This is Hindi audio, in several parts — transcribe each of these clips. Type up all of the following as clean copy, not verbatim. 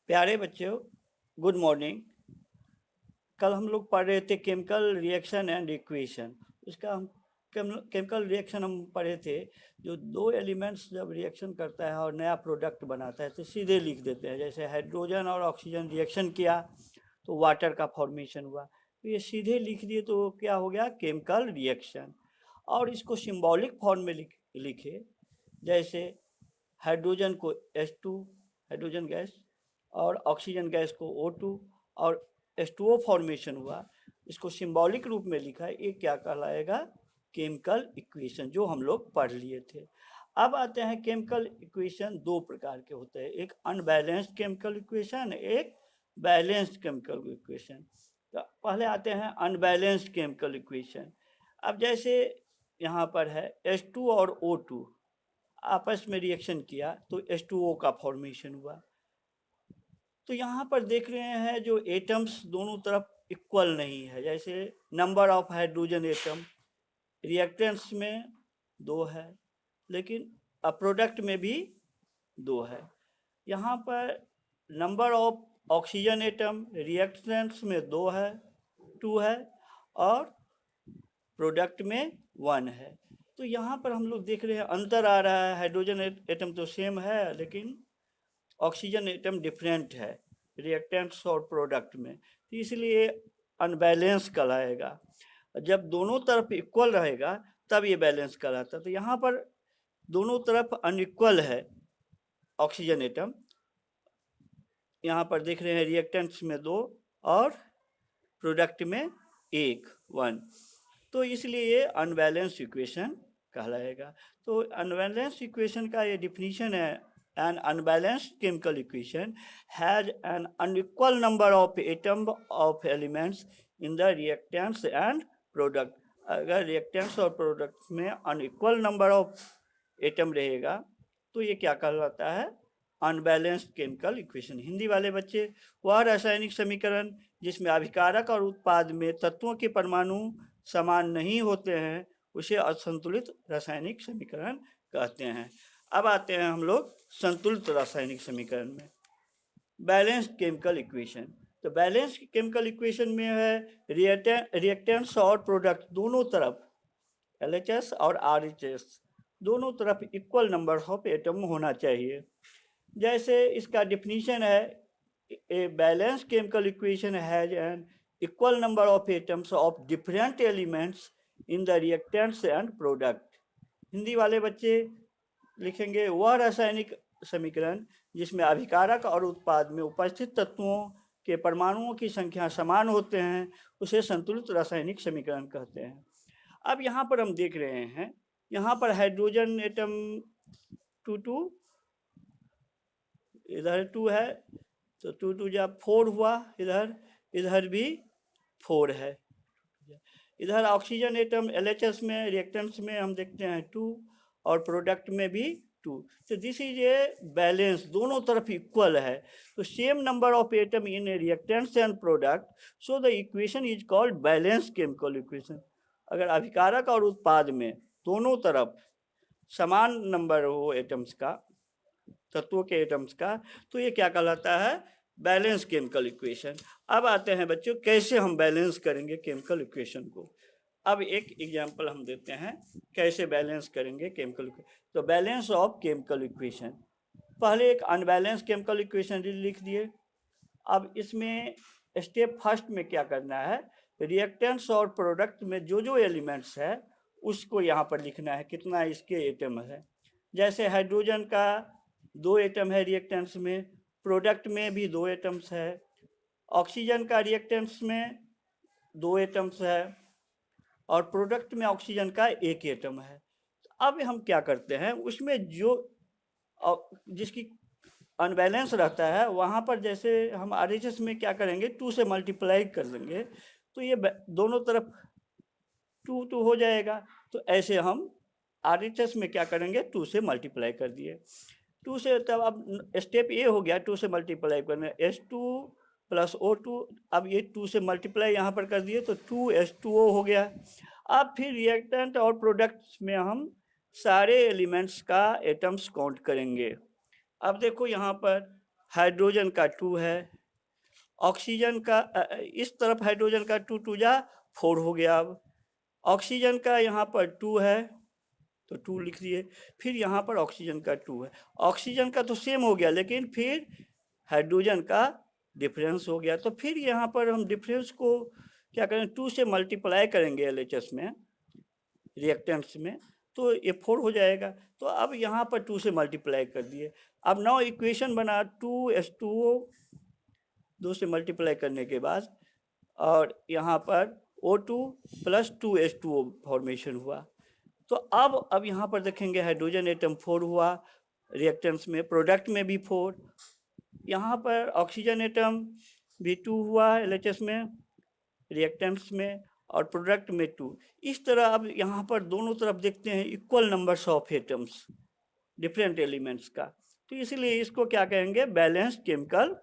प्यारे बच्चों, गुड मॉर्निंग। कल हम लोग पढ़ रहे थे केमिकल रिएक्शन एंड इक्वेशन। उसका हम केमिकल रिएक्शन हम पढ़े थे। जो दो एलिमेंट्स जब रिएक्शन करता है और नया प्रोडक्ट बनाता है तो सीधे लिख देते हैं। जैसे हाइड्रोजन और ऑक्सीजन रिएक्शन किया तो वाटर का फॉर्मेशन हुआ, तो ये सीधे लिख दिए तो क्या हो गया, केमिकल रिएक्शन। और इसको सिंबॉलिक फॉर्म में लिखे, जैसे हाइड्रोजन को H2 हाइड्रोजन गैस और ऑक्सीजन गैस को O2 और H2O फॉर्मेशन हुआ, इसको सिंबॉलिक रूप में लिखा है। ये क्या कहलाएगा, केमिकल इक्वेशन, जो हम लोग पढ़ लिए थे। अब आते हैं केमिकल इक्वेशन दो प्रकार के होते हैं, एक अनबैलेंस्ड केमिकल इक्वेशन, एक बैलेंस्ड केमिकल इक्वेशन। तो पहले आते हैं अनबैलेंस्ड केमिकल इक्वेशन। अब जैसे यहाँ पर है H2 और O2 आपस में रिएक्शन किया तो H2O का फॉर्मेशन हुआ। तो यहाँ पर देख रहे हैं जो एटम्स दोनों तरफ इक्वल नहीं है। जैसे number of hydrogen atom reactants में 2 है, लेकिन प्रोडक्ट में भी 2 है। यहाँ पर number of oxygen atom reactants में 2 है, 2 है, और प्रोडक्ट में 1 है। तो यहाँ पर हम लोग देख रहे हैं अंतर आ रहा है। हाइड्रोजन एटम तो सेम है, लेकिन ऑक्सीजन एटम डिफरेंट है रिएक्टेंट्स और प्रोडक्ट में, तो इसलिए अनबैलेंस कहलाएगा। जब दोनों तरफ इक्वल रहेगा तब ये बैलेंस कहलाता है। तो यहाँ पर दोनों तरफ अनइक्वल है ऑक्सीजन एटम, यहाँ पर देख रहे हैं रिएक्टेंट्स में 2 और प्रोडक्ट में 1, तो इसलिए ये अनबैलेंस इक्वेशन कहलाएगा। तो अनबैलेंस इक्वेशन का ये डिफिनीशन है, an unbalanced chemical equation has an unequal number of atom of elements in the reactants and product। अगर reactants और products में unequal number of atom रहेगा तो ये क्या कहलाता है, अनबैलेंस्ड केमिकल इक्वेशन। हिंदी वाले बच्चे, वह रासायनिक समीकरण जिसमें अभिकारक और उत्पाद में तत्वों के परमाणु समान नहीं होते हैं उसे असंतुलित रासायनिक समीकरण कहते हैं। अब आते हैं हम लोग संतुलित रासायनिक समीकरण में, बैलेंस्ड केमिकल इक्वेशन। तो बैलेंस्ड केमिकल इक्वेशन में है रिएक्टेंट्स और प्रोडक्ट दोनों तरफ LHS और RHS दोनों तरफ इक्वल नंबर ऑफ एटम होना चाहिए। जैसे इसका डिफिनीशन है, a balanced chemical equation has an equal number of atoms of different elements in the reactants and product. Hindi वाले बच्चे लिखेंगे, वह रासायनिक समीकरण जिसमें अभिकारक और उत्पाद में उपस्थित तत्वों के परमाणुओं की संख्या समान होते हैं उसे संतुलित रासायनिक समीकरण कहते हैं। अब यहाँ पर हम देख रहे हैं, यहाँ पर हाइड्रोजन एटम 2 इधर 2 है, तो 2 जब 4 हुआ, इधर भी 4 है। इधर ऑक्सीजन एटम LHS में रिएक्टेंट्स में हम देखते हैं 2 और प्रोडक्ट में भी 2। तो दिस इज ए बैलेंस, दोनों तरफ इक्वल है। तो same number of atom in reactants and product, so the equation is called balance chemical equation. अगर अभिकारक और उत्पाद में दोनों तरफ समान नंबर हो एटम्स का, तत्वों के एटम्स का, तो ये क्या कहलाता है, बैलेंस केमिकल इक्वेशन। अब आते हैं बच्चों, कैसे हम बैलेंस करेंगे केमिकल इक्वेशन को। अब एक एग्जांपल हम देते हैं कैसे बैलेंस करेंगे केमिकल इक्वेशन। तो बैलेंस ऑफ केमिकल इक्वेशन, पहले एक अनबैलेंस केमिकल इक्वेशन लिख दिए। अब इसमें स्टेप फर्स्ट में क्या करना है, रिएक्टेंट्स और प्रोडक्ट में जो जो एलिमेंट्स है उसको यहाँ पर लिखना है, कितना इसके एटम है। जैसे हाइड्रोजन का 2 एटम है रिएक्टेंट्स में, प्रोडक्ट में भी 2 एटम्स है, ऑक्सीजन का रिएक्टेंट्स में 2 एटम्स है और प्रोडक्ट में ऑक्सीजन का 1 एटम है। अब हम क्या करते हैं, उसमें जो जिसकी अनबैलेंस रहता है वहाँ पर जैसे हम RHS में क्या करेंगे, 2 से मल्टीप्लाई कर देंगे तो ये दोनों तरफ 2 हो जाएगा। तो ऐसे हम RHS में क्या करेंगे, 2 से मल्टीप्लाई कर दिए, 2 से। तब अब स्टेप ये हो गया 2 से मल्टीप्लाई करना, H2 प्लस O2। अब ये 2 से मल्टीप्लाई यहाँ पर कर दिए तो 2H2O हो गया। अब फिर रिएक्टेंट और प्रोडक्ट्स में हम सारे एलिमेंट्स का एटम्स काउंट करेंगे। अब देखो यहाँ पर हाइड्रोजन का 2 है, ऑक्सीजन का इस तरफ हाइड्रोजन का 2 2 जा 4 हो गया। अब ऑक्सीजन का यहाँ पर 2 है तो 2 लिख दिए, फिर यहाँ पर ऑक्सीजन का 2 है, ऑक्सीजन का तो सेम हो गया लेकिन फिर हाइड्रोजन का डिफरेंस हो गया, तो फिर यहाँ पर हम डिफरेंस को क्या करें, 2 से मल्टीप्लाई करेंगे एलएचएस में, रिएक्टेंट्स में, तो ये 4 हो जाएगा। तो अब यहाँ पर 2 से मल्टीप्लाई कर दिए। अब नाउ इक्वेशन बना 2H2O, 2 से मल्टीप्लाई करने के बाद, और यहाँ पर O2 प्लस 2H2O फॉर्मेशन हुआ। तो अब यहाँ पर देखेंगे हाइड्रोजन एटम 4 हुआ रिएक्टेंट्स में, प्रोडक्ट में भी 4, यहाँ पर ऑक्सीजन एटम भी 2 हुआ एलएचएस में, रिएक्टेंट्स में, और प्रोडक्ट में 2। इस तरह अब यहाँ पर दोनों तरफ देखते हैं equal numbers of atoms different elements का, तो इसलिए इसको क्या कहेंगे, बैलेंस्ड केमिकल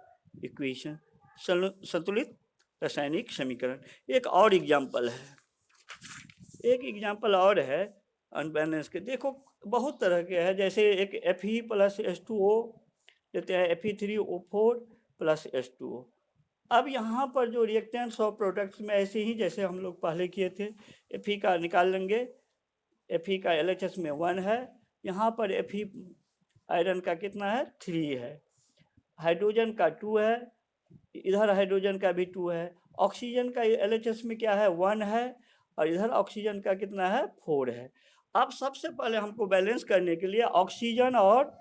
इक्वेशन, संतुलित रासायनिक समीकरण। एक और एग्जाम्पल है, एक एग्जाम्पल और है अनबैलेंस के, देखो बहुत तरह के है, जैसे एक Fe प्लस H2O लेते हैं, Fe3O4 प्लस H2O। अब यहाँ पर जो रिएक्टेंट्स और प्रोडक्ट्स में ऐसे ही जैसे हम लोग पहले किए थे, Fe का निकाल लेंगे, Fe का LHS में 1 है, यहाँ पर Fe आयरन का कितना है, 3 है, हाइड्रोजन का 2 है, इधर हाइड्रोजन का भी 2 है, ऑक्सीजन का LHS में क्या है, 1 है, और इधर ऑक्सीजन का कितना है, 4 है। अब सबसे पहले हमको बैलेंस करने के लिए ऑक्सीजन और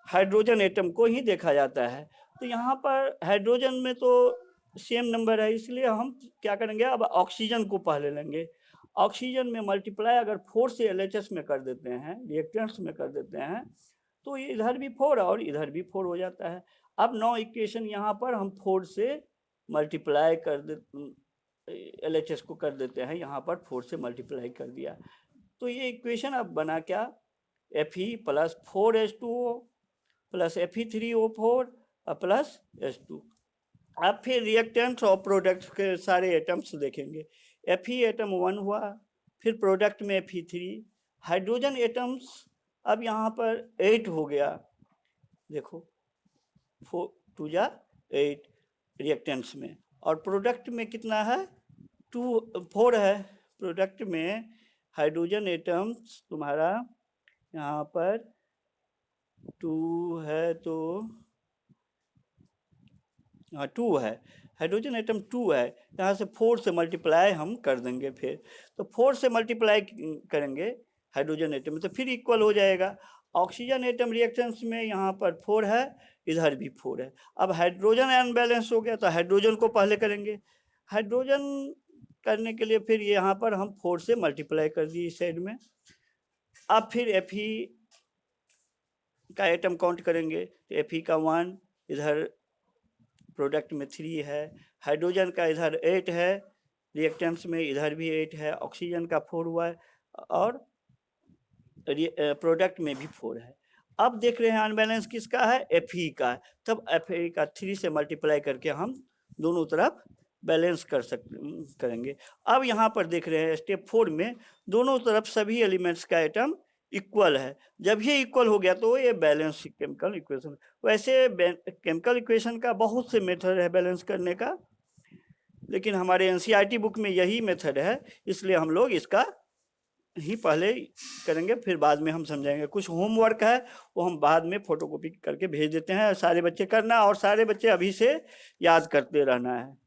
हाइड्रोजन एटम को ही देखा जाता है, तो यहाँ पर हाइड्रोजन में तो सेम नंबर है, इसलिए हम क्या करेंगे, अब ऑक्सीजन को पहले लेंगे, ऑक्सीजन में मल्टीप्लाई अगर 4 से एलएचएस में कर देते हैं, रिएक्टेंट्स में कर देते हैं, तो ये इधर भी 4 और इधर भी 4 हो जाता है। अब 9 इक्वेशन यहाँ पर हम 4 से मल्टीप्लाई कर दे, एलएचएस को कर देते हैं, यहाँ पर 4 से मल्टीप्लाई कर दिया, तो ये इक्वेशन अब बना क्या, Fe plus 4H2O plus Fe3O4 plus H2। अब फिर रिएक्टेंट्स और प्रोडक्ट्स के सारे एटम्स देखेंगे, Fe एटम 1 हुआ, फिर प्रोडक्ट में Fe3, हाइड्रोजन एटम्स अब यहाँ पर 8 हो गया, देखो 4 2 जा 8 रिएक्टेंट्स में, और प्रोडक्ट में कितना है, 4 है, प्रोडक्ट में हाइड्रोजन एटम्स तुम्हारा यहाँ पर 2 है, तो हाँ 2 है, हाइड्रोजन एटम 2 है, यहाँ से 4 से मल्टीप्लाई हम कर देंगे, फिर तो 4 से मल्टीप्लाई करेंगे हाइड्रोजन एटम में, तो फिर इक्वल हो जाएगा। ऑक्सीजन एटम रिएक्शंस में यहाँ पर 4 है, इधर भी 4 है। अब हाइड्रोजन अनबैलेंस हो गया तो हाइड्रोजन को पहले करेंगे, हाइड्रोजन करने के लिए फिर यहाँ पर हम 4 से मल्टीप्लाई कर दिए इस साइड में। अब फिर Fe का एटम काउंट करेंगे, तो Fe का 1, इधर प्रोडक्ट में 3 है, हाइड्रोजन का इधर 8 है, रिएक्टेंट्स में इधर भी 8 है, ऑक्सीजन का 4 हुआ है, और प्रोडक्ट में भी 4 है। अब देख रहे हैं अनबैलेंस किसका है, Fe का है, तब Fe का 3 से मल्टीप्लाई करके हम दोनों तरफ बैलेंस करेंगे। अब यहाँ पर देख रहे हैं स्टेप 4 में दोनों तरफ सभी एलिमेंट्स का एटम इक्वल है, जब ये इक्वल हो गया तो ये बैलेंस केमिकल इक्वेशन। वैसे केमिकल इक्वेशन का बहुत से मेथड है बैलेंस करने का, लेकिन हमारे एनसीईआरटी बुक में यही मेथड है, इसलिए हम लोग इसका ही पहले करेंगे, फिर बाद में हम समझाएंगे। कुछ होमवर्क है वो हम बाद में फोटोकॉपी करके भेज देते हैं, सारे बच्चे करना, और सारे बच्चे अभी से याद करते रहना है।